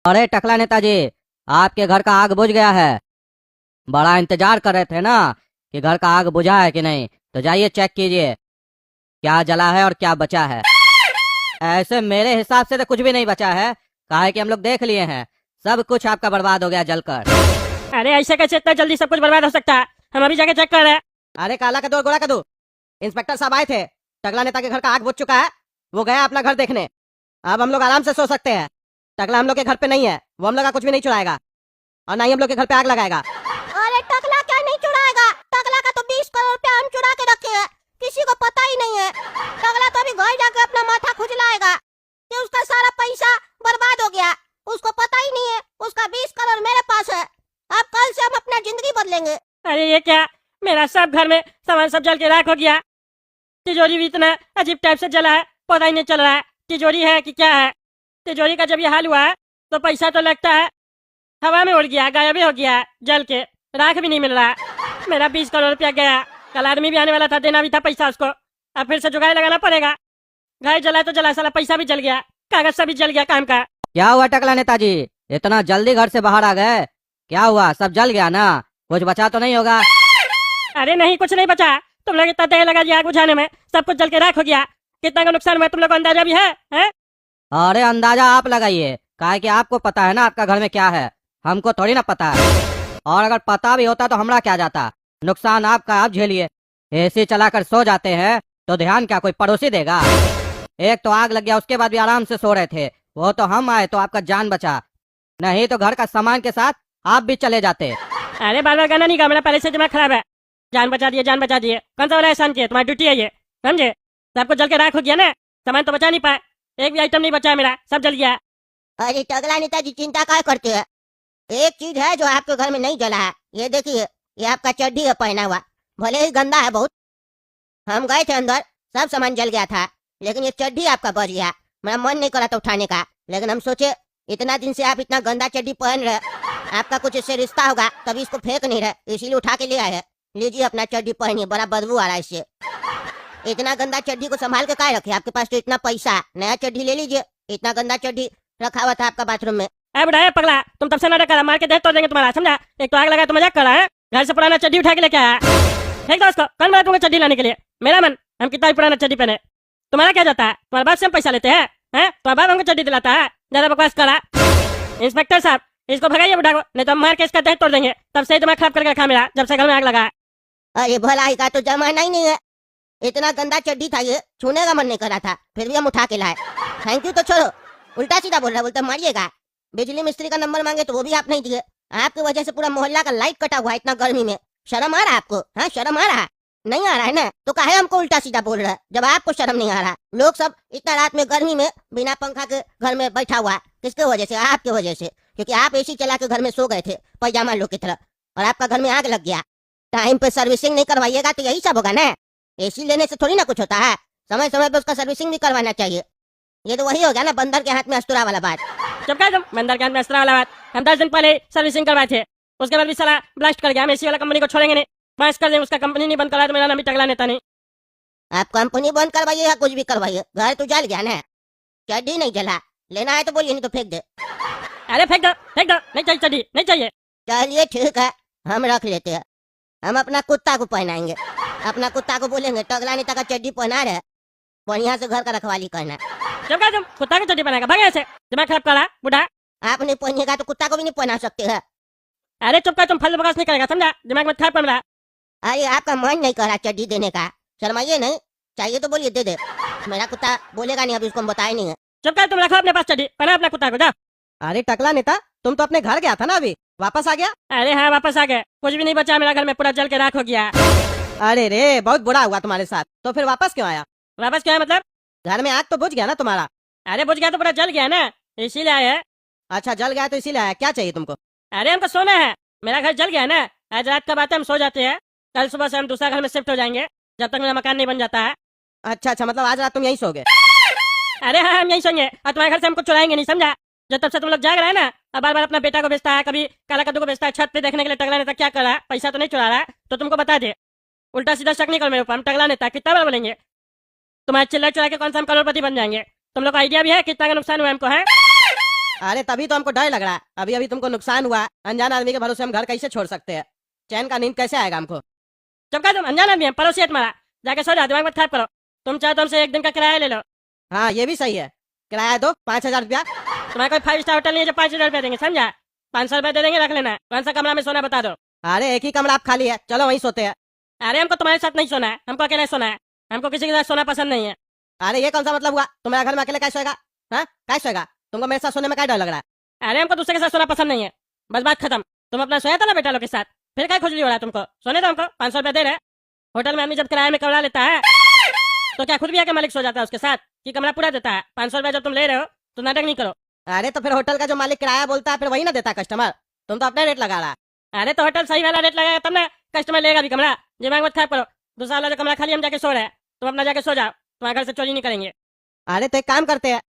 अरे टकला नेताजी, आपके घर का आग बुझ गया है। बड़ा इंतजार कर रहे थे ना कि घर का आग बुझा है कि नहीं, तो जाइए चेक कीजिए क्या जला है और क्या बचा है। ऐसे मेरे हिसाब से तो कुछ भी नहीं बचा है, काहे कि हम लोग देख लिए हैं, सब कुछ आपका बर्बाद हो गया जलकर। अरे ऐसे कैसे इतना जल्दी सब कुछ बर्बाद हो सकता है? हम अभी जाके चेक कर रहे हैं। अरे काला कदू और गोरा कदू, इंस्पेक्टर साहब आए थे, टकला नेता के घर का आग बुझ चुका है, वो गया अपना घर देखने। अब हम लोग आराम से सो सकते हैं। टकला हम लोग के घर पे नहीं है, वो हम लोग का कुछ भी नहीं चुराएगा और ना ही हम लोग के घर पे आग लगाएगा। अरे टकला क्या नहीं चुराएगा? टकला का तो 20 करोड़ रुपया हम चुरा के रखे हैं, किसी को पता ही नहीं है। टकला तो अभी घर जाके अपना माथा खुजलाएगा कि उसका सारा पैसा बर्बाद हो गया। उसको पता ही नहीं है उसका 20 करोड़ मेरे पास है। अब कल से हम अपना जिंदगी बदलेंगे। अरे ये क्या, मेरा सब घर में सामान सब जल के राख हो गया। तिजोरी भी इतना अजीब टाइप से जला है, पता ही नहीं चल रहा है तिजोरी है कि क्या है। तिजोरी का जब ये हाल हुआ है तो पैसा तो लगता है हवा में उड़ गया, गायब ही हो गया जल के, राख भी नहीं मिल रहा। मेरा 20 करोड़ रुपया गया। कल आदमी भी आने वाला था, देना भी था पैसा उसको, अब फिर से जुगाड़ लगाना पड़ेगा। घर जला तो जला, साला पैसा भी जल गया, कागज सब भी जल गया काम का। क्या हुआ टकला नेताजी, इतना जल्दी घर से बाहर आ गए? क्या हुआ, सब जल गया ना? कुछ बचा तो नहीं होगा? अरे नहीं, कुछ नहीं बचा। तुम लोग इतना देर लगा दिया आग बुझाने में, सब कुछ जल के राख हो गया। कितना का नुकसान हुआ तुम लोग को अंदाजा भी है? अरे अंदाजा आप लगाइए, काहे कि आपको पता है ना आपका घर में क्या है, हमको थोड़ी ना पता है। और अगर पता भी होता तो हमरा क्या जाता, नुकसान आपका, आप झेलिए। एसी चलाकर सो जाते हैं तो ध्यान क्या कोई पड़ोसी देगा? एक तो आग लग गया, उसके बाद भी आराम से सो रहे थे, वो तो हम आए तो आपका जान बचा, नहीं तो घर का सामान के साथ आप भी चले जाते। अरे बार बार गाना नहीं गा, मेरा पहले से दिमाग खराब है। जान बचा दिए, जान बचा दिए, कौन सा वाला एहसान किया? तुम्हारी ड्यूटी है ये, समझे? सब कुछ जल के राख हो गया ना, सामान तो बचा नहीं पाए, एक भी आइटम नहीं बचा है मेरा, सब जल गया। अरे टकला नेताजी चिंता क्या करते हैं? एक चीज है जो आपके घर में नहीं जला है, ये देखिए, ये आपका चड्डी है पहना हुआ, भले ही गंदा है बहुत। हम गए थे अंदर, सब सामान जल गया था, लेकिन ये चड्डी आपका बच गया। मेरा मन नहीं करा था उठाने का, लेकिन हम सोचे इतना दिन से आप इतना गंदा चड्डी पहन रहे, आपका कुछ इससे रिश्ता होगा, तभी इसको फेंक नहीं रहे, इसीलिए उठा के ले आए हैं। लीजिए अपना चड्डी पहनिए, बड़ा बदबू आ रहा है इससे। इतना गंदा चड्डी को संभाल के काय रखे? आपके पास तो इतना पैसा है, नया चड्डी ले लीजिए। इतना गंदा चड्डी रखा हुआ था आपका बाथरूम में। अरे बुढ़ाया पगला, तुम तब से नाटक करा, मार के देख तो देंगे तुम्हारा, समझा? एक तो आग लगा तो मजाक कर रहा है, घर से पुराना चड्डी उठा के लेके आया। फेंक दो उसको, कौन बोला तुमको चड्डी लाने के लिए? मेरा मन, हम कितना भी पुराना चड्डी पहने, तुम्हारा क्या जाता है? तुम्हारे बाप से हम पैसा लेते हैं? तुम्हारा बाप हमको चड्डी दिलाता है? ज्यादा बकवास करा। इंस्पेक्टर साहब, इसको भगाइए बुढ़ा को, नहीं तो हम मार के इसका देह तोड़ देंगे। तब से ही दिमाग खराब करके रखा मेरा, जब से घर में आग लगा है। अरे भलाई का तो जमाना ही नहीं है, इतना गंदा चड्डी था ये, छूने का मन नहीं कर रहा था, फिर भी हम उठा के लाए। थैंक यू तो छोड़ो, उल्टा सीधा बोल रहा है, बोलता मारिएगा। बिजली मिस्त्री का नंबर मांगे तो वो भी आप नहीं दिए। आपकी वजह से पूरा मोहल्ला का लाइट कटा हुआ है इतना गर्मी में। शर्म आ रहा है आपको? हाँ शर्म आ रहा है? नहीं आ रहा है ना, तो काहे हमको उल्टा सीधा बोल रहा है जब आपको शर्म नहीं आ रहा? लोग सब इतना रात में गर्मी में बिना पंखा के घर में बैठा हुआ है, किसके वजह से? आपके वजह से, क्योंकि आप एसी चला के घर में सो गए थे पैजामा लोग की तरह, और आपका घर में आग लग गया। टाइम पे सर्विसिंग नहीं करवाइएगा तो यही सब होगा ना। एसी लेने से थोड़ी ना कुछ होता है, समय समय पे उसका सर्विसिंग भी करवाना चाहिए। ये तो वही हो गया ना बंदर के हाथ में अस्तूरा वाला बात। जब कहा तुम बंदर के हाथ में अस्त्रा वाला बात, हम 10 दिन पहले सर्विसिंग करवाए थे, उसके बाद भी साला ब्लास्ट कर गया। हम एसी वाला कंपनी को छोड़ेंगे नहीं, बस कर देंगे। उसका कंपनी नहीं बंद करा तो मेरा नाम भी टकला नेता नहीं। आप कंपनी बंद करवाइए या कुछ भी करवाइए, घर तो जल गया ना, चड्डी नहीं जला। लेना है तो बोलिए, नहीं तो फेंक दे। अरे फेंक दो, फेंक दो, नहीं चाहिए चड्डी, नहीं चाहिए। चलिए ठीक है, हम रख लेते हैं। हम अपना कुत्ता को पहनाएंगे, अपना कुत्ता को बोलेंगे टकला नेता का चड्डी पहना रहे, बढ़िया से घर का रखवाली करना। जब कहा तुम कुत्ता की चड्डी पहनेगा, भागे ऐसे, दिमाग खराब करा बुढ़ा। आप नहीं पहनिएगा तो कुत्ता को भी नहीं पहना सकते हैं। अरे चुप कर, तुम फल बकवास नहीं करेगा, समझा? दिमाग में खराब कर रहा। अरे आपका मन नहीं कर रहा चड्डी देने का, शर्माइए नहीं, चाहिए तो बोलिए दे दे। मेरा कुत्ता बोलेगा नहीं, अभी उसको हम बताए नहीं है। चुप कर, तुम रखो अपने पास चड्डी, पहना अपना कुत्ता को, जाओ। अरे टकला नेता, तुम तो अपने घर गया था ना, अभी वापस आ गया? अरे हाँ वापस आ गए, कुछ भी नहीं बचा मेरा घर में, पूरा जल के राख हो गया। अरे रे, बहुत बुरा हुआ तुम्हारे साथ, तो फिर वापस क्यों आया? वापस क्या है मतलब? घर में आग तो बुझ गया ना तुम्हारा। अरे बुझ गया तो पूरा जल गया ना, इसीलिए आए हैं। अच्छा जल गया तो इसीलिए आया, क्या चाहिए तुमको? अरे हमको सोना है, मेरा घर जल गया ना, आज रात का बात है, हम सो जाते हैं, कल सुबह से हम दूसरा घर में शिफ्ट हो जाएंगे, जब तक मेरा मकान नहीं बन जाता है। अच्छा अच्छा, मतलब आज रात तुम यहीं सोगे? अरे हाँ, हम यहीं सोएंगे और तुम्हारे घर से हमको चुराएंगे नहीं, समझा? जब तब से तुम लोग जाग रहे हैं ना, अब बार बार अपना बेटा को बेचता है, कभी काला कद्दू को बेचता है, छत पे देखने के लिए टकला नेता क्या कर रहा है, पैसा तो नहीं चुरा रहा है, तो तुमको बता दे। उल्टा सीधा शक नहीं करो मेरे ऊपर, हम टकला नेता कितना बार बोलेंगे? तुम्हारे चिल्ला चुरा के कौन सा हम करोड़पति बन जाएंगे? तुम लोग को आइडिया भी है कितना का नुकसान हुआ हमको है? अरे तभी तो हमको डर लग रहा है। अभी अभी तुमको नुकसान हुआ, अनजान आदमी के भरोसे हम घर कैसे छोड़ सकते हैं? चैन का नींद कैसे आएगा हमको? जब का तुम अनजान आदमी है, पड़ोसी है तुम्हारा, जाके सो जाओ, दिमाग मत खराब करो। तुम चाहे तो हमसे एक दिन का किराया ले लो। हाँ ये भी सही है, किराया दो 5,000 रुपया। तुम्हारा कोई 5 स्टार होटल नहीं है जो 5,000 रुपया देंगे, समझा? 500 रुपया दे देंगे, रख लेना। कौन सा कमरा में सोना बता दो। अरे एक ही कमरा आप खाली है, चलो वहीं सोते हैं। अरे हमको तुम्हारे साथ नहीं सोना है, हमको अकेले सोना है। हमको किसी के साथ सोना पसंद नहीं है। अरे ये कौन सा मतलब हुआ? तुम्हारे घर में अकेले कैसे सोएगा? हाँ कैसे सोएगा? तुमको मेरे साथ सोने में क्या डर लग रहा है? अरे हमको दूसरे के साथ सोना पसंद नहीं है, बस बात खत्म। तुम अपना सोया था ना बेटा लोग के साथ, फिर क्या खुजली हो रहा है तुमको? सोने दो हमको, 500 रुपया दे रहे। होटल में आदमी जब किराए में कमरा लेता है तो क्या खुद भी आके मालिक सो जाता है उसके साथ कि कमरा पूरा देता है? 500 रुपया जब तुम ले रहे हो तो नाटक नहीं करो। अरे तो फिर होटल का जो मालिक किराया बोलता है फिर वही ना देता है कस्टमर। तुम तो अपना रेट लगा रहा है। अरे तो होटल सही वाला रेट लगाएगा तब ना कस्टमर लेगा भी कमरा। दिमाग मत खराब करो। दूसरा वाला जो कमरा खाली हम जाके सो रहे हैं, तुम अपना जाके सो जाओ, तुम्हारे घर से चोरी नहीं करेंगे। अरे तो एक काम करते हैं,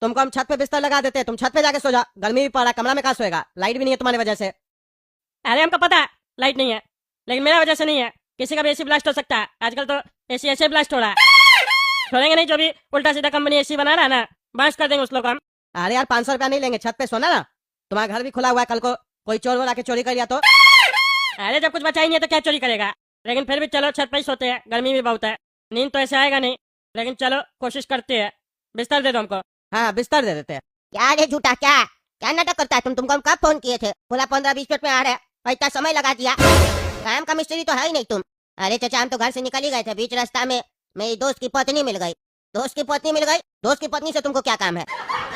तुमको हम छत पे बिस्तर लगा देते हैं, तुम छत पे जाके सो जाओ। गर्मी भी पड़ रहा है, कमरा में कहाँ सोएगा? लाइट भी नहीं है तुम्हारी वजह से। अरे हमको पता है लाइट नहीं है, लेकिन मेरा वजह से नहीं है। किसी का भी एसी ब्लास्ट हो सकता है, आजकल तो एसी ऐसे ब्लास्ट हो रहा है। छोड़ेंगे नहीं, जो भी उल्टा सीधा कंपनी एसी बना रहा है ना, बांस कर देंगे उस लोग को हम। अरे यार 500 रुपया नहीं लेंगे, छत पे सोना ना। तुम्हारा घर भी खुला हुआ है, कल को कोई चोर वोर आके चोरी कर लिया तो? अरे जब कुछ बचा ही नहीं है तो क्या चोरी करेगा? लेकिन फिर भी चलो छत पे ही सोते हैं, गर्मी भी बहुत है। नींद तो ऐसे आएगा नहीं, लेकिन चलो कोशिश करते हैं। बिस्तर दे दो हमको। हाँ बिस्तर दे देते हैं। क्या रे झूठा, क्या क्या नाटक करता है? तुमको हम कब फोन किए थे? बोला 15-20 मिनट में आ रहे हैं, और इतना समय लगा दिया। काम का मिस्त्री तो है ही नहीं तुम। अरे चाचा हम तो घर से निकल ही गए थे, बीच रास्ता में मेरी दोस्त की पत्नी मिल गई। दोस्त की पत्नी मिल गई? दोस्त की पत्नी से तुमको क्या काम है?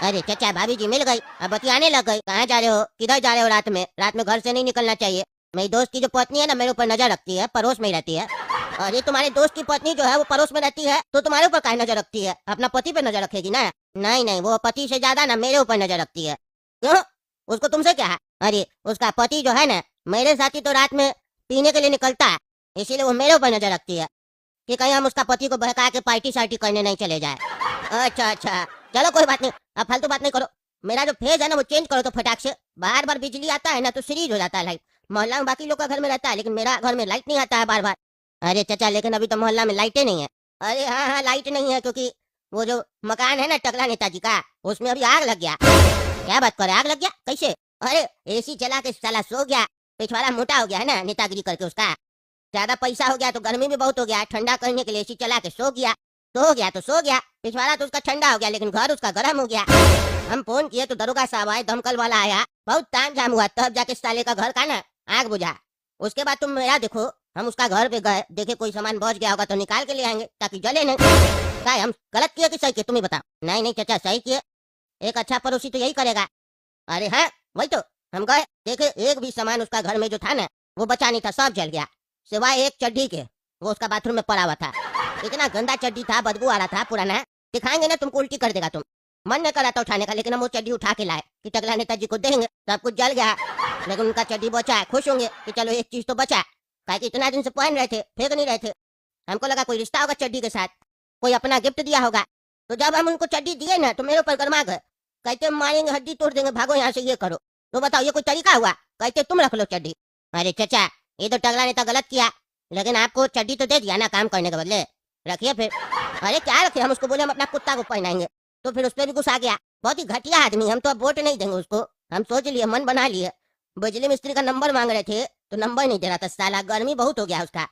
अरे चाचा भाभी जी मिल गई, अब बतियाने लग गई। कहाँ जा रहे हो, किधर जा रहे हो? रात में घर से नहीं निकलना चाहिए। मेरी दोस्त की जो पत्नी है ना, मेरे ऊपर नजर रखती है, पड़ोस में ही रहती है। अरे तुम्हारे दोस्त की पत्नी जो है वो पड़ोस में रहती है, तो तुम्हारे ऊपर काहे नजर रखती है? अपना पति पे नजर रखेगी ना। नहीं नहीं, वो पति से ज्यादा ना मेरे ऊपर नजर रखती है। क्यों? उसको तुमसे क्या है? अरे उसका पति जो है ना, मेरे साथ ही तो रात में पीने के लिए निकलता है, इसीलिए वो मेरे ऊपर नजर रखती है कि कहीं हम उसका पति को बहका के पार्टी शार्टी करने नहीं चले जाए। अच्छा अच्छा, चलो कोई बात नहीं, अब फालतू बात नहीं करो। मेरा जो फेज है ना वो चेंज करो तो फटाक से। बार बार बिजली आता है ना तो सीरीज हो जाता है लाइट। मोहल्ला में बाकी लोग का घर में रहता है, लेकिन मेरा घर में लाइट नहीं आता है बार बार। अरे चाचा लेकिन अभी तो मोहल्ला में लाइटें नहीं है। अरे हाँ हाँ लाइट नहीं है, क्योंकि वो जो मकान है ना टकला नेताजी का, उसमें अभी आग लग गया। क्या बात करे, आग लग गया? कैसे? अरे एसी चला के साला सो गया, पिछवाड़ा मोटा हो गया है ना नेतागिरी करके उसका। ज्यादा पैसा हो गया तो गर्मी भी बहुत हो गया, ठंडा करने के लिए एसी चला के सो गया। सो गया, पिछवाड़ा तो उसका ठंडा हो गया, लेकिन घर उसका गर्म हो गया। हम फोन किए तो दरोगा साहब आए, दमकल वाला आया, बहुत ताम झाम हुआ, तब जाके साले का घर का ना आग बुझा। उसके बाद तुम मेरा देखो, हम उसका घर पे गए, देखे कोई सामान बच गया होगा तो निकाल के ले आएंगे ताकि जले नहीं। क्या हम गलत किए कि सही किए, तुम ही बताओ। नहीं नहीं चाचा सही किए, एक अच्छा पड़ोसी तो यही करेगा। अरे हाँ वही तो, हम गए देखे एक भी सामान उसका घर में जो था ना वो बचा नहीं था, सब जल गया सिवाय एक चड्डी के, वो उसका बाथरूम में पड़ा हुआ था। इतना गंदा चड्डी था, बदबू आ रहा था पुराना। दिखाएंगे ना तुमको उल्टी कर देगा तुम। मन नहीं करा था उठाने का, लेकिन हम वो चड्डी उठा के लाए कि टकला नेताजी को देंगे। सब कुछ जल गया, लेकिन उनका चड्डी बचा है, खुश होंगे कि चलो एक चीज तो बचा। काहे कि इतना दिन से पहन रहे थे, फेंक नहीं रहे थे। हमको लगा कोई रिश्ता होगा चड्डी के साथ, कोई अपना गिफ्ट दिया होगा। तो जब हम उनको चड्डी दिए ना तो मेरे ऊपर गरमा गए, कहते मारेंगे, हड्डी तोड़ देंगे, भागो यहाँ से, ये करो। तो बताओ ये कोई तरीका हुआ? कहते तुम रख लो चड्डी। अरे चाचा ये तो टकला नेता गलत किया, लेकिन आपको चड्डी तो दे दिया ना काम करने के बदले, रखिए फिर। अरे क्या रखे, हम उसको बोले हम अपना कुत्ता को पहनाएंगे, तो फिर उस पर भी गुस्सा गया। बहुत ही घटिया आदमी, हम तो अब वोट नहीं देंगे उसको। हम सोच लिए, मन बना लिए। बिजली मिस्त्री का नंबर मांग रहे थे तो नंबर नहीं दे रहा था साला, गर्मी बहुत हो गया उसका।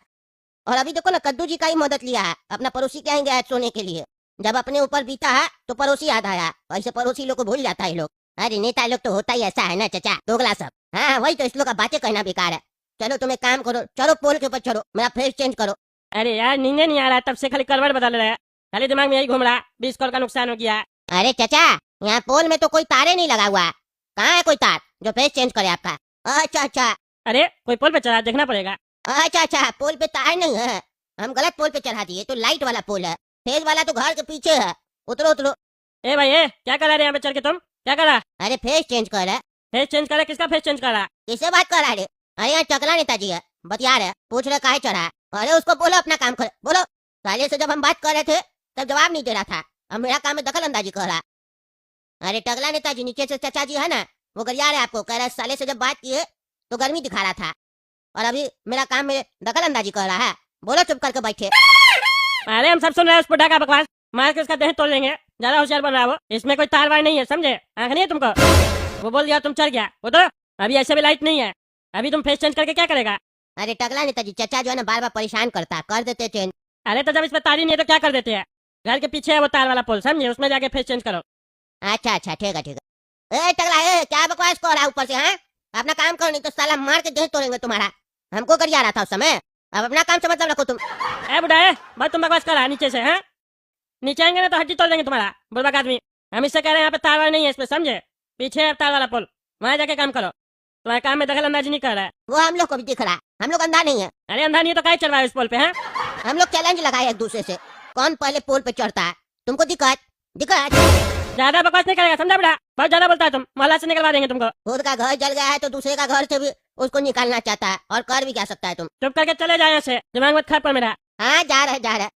और अभी देखो ना कद्दू जी का ही मदद लिया है, अपना पड़ोसी के यहाँ गया है सोने के लिए। जब अपने ऊपर बीता है तो पड़ोसी याद आया, ऐसे पड़ोसी लोग को भूल जाता है लोग। अरे नेता लोग तो होता ही ऐसा है ना चाचा, दोगला सब। हाँ वही तो, इस लोग का बातें कहना बेकार है। चलो तुम एक काम करो, चलो पोल के ऊपर चलो, मेरा फेस चेंज करो। अरे यार नींदे नहीं आ रहा है, तब से खाली करवट बदल रहा है, खाली दिमाग में यही घूम रहा है। 20 करोड़ का नुकसान हो गया। अरे चाचा यहाँ पोल में तो कोई तारे नहीं लगा हुआ, कहाँ है कोई तार जो फेस चेंज करे आपका? अच्छा अच्छा, अरे कोई पोल पे चढ़ा, देखना पड़ेगा। अच्छा अच्छा, पोल पे तार नहीं है, हम गलत पोल पे चढ़ा दिए। तो लाइट वाला पोल है, फेस वाला तो घर के पीछे है। उतरो उतरो। ए भाई ए, क्या कर रहा है यहाँ पे चढ़ के? तुम क्या कर रहा? अरे फेस चेंज कर रहा है। फेस चेंज कर रहा? किसका फेस चेंज कर रहा? किससे बात कर रहा है? अरे यहाँ टकला नेताजी है, बतिया रहे, पूछ रहे काहे चढ़ा है। अरे उसको बोलो अपना काम करे, बोलो। साले से जब हम बात कर रहे थे तब जवाब नहीं दे रहा था, अब मेरा काम में दखल अंदाजी कर रहा है। अरे टकला नेताजी नीचे से चाचा जी है ना, वो गरिया रहे आपको, कह रहे साले से जब बात किए तो गर्मी दिखा रहा था, और अभी मेरा काम में दखल अंदाजी कर रहा है। बोलो चुप करके बैठे। अरे हम सब सुन रहे हैं उस बुढ़ा का बकवास, मार के उसका देह तोड़ लेंगे। ज्यादा होशियार बन रहा है वो। इसमें कोई तार वार नहीं है, समझे? आंख नहीं है तुमको? वो बोल दिया तुम चढ़ गया वो तो। अभी ऐसे भी लाइट नहीं है, अभी तुम फेस चेंज करके क्या करेगा? अरे टकला नेताजी, चचा जो है ना बार बार परेशान करता है, कर देते चेंज। अरे तो जब इसमें तार ही नहीं है तो क्या कर देते हैं? घर के पीछे है वो तार वाला पोल, समझे? उसमें जाके फेस चेंज करो। अच्छा अच्छा ठीक है ठीक है। ए टकला, ए क्या बकवास कर रहा है ऊपर से? हैं, अपना काम करो नहीं तो साला मार के देह तोड़ेंगे तुम्हारा। हमको कर रहा था उस समय, अब अपना काम से मतलब रखो तुम। ए बुढ़ाए, बस तुम बकवास कर रहा है नीचे से, हैं? नीचे आएंगे ना तो हड्डी तोड़ देंगे तुम्हारा, बुढ़बक आदमी। हम इससे कह रहे हैं यहाँ पे तार वार नहीं है इसमें, समझे? पीछे है तार वाला पोल, वहाँ जाके काम करो। तुम्हारे काम में दखल अंदाजी नहीं कर रहा है। वो हम लोग को भी दिख रहा है, हम लोग अंधा नहीं है। अरे अंधा नहीं है तो काय चल रहा है इस पोल पे, हैं? हम लोग चैलेंज लगाए एक दूसरे से, कौन पहले पोल पे चढ़ता है। तुमको दिक्कत दिक्कत? ज्यादा बकवास नहीं करेगा, समझा बुढ़ा? बहुत ज्यादा बोलता है तुम, मोहल्ला से निकलवा देंगे तुमको। खुद का घर जल गया है तो दूसरे का घर से भी उसको निकालना चाहता है, और कर भी क्या सकता है तुम। चुप करके चले जाए ऐसे, दिमाग मत खराब कर मेरा। हाँ जा रहे जा रहे,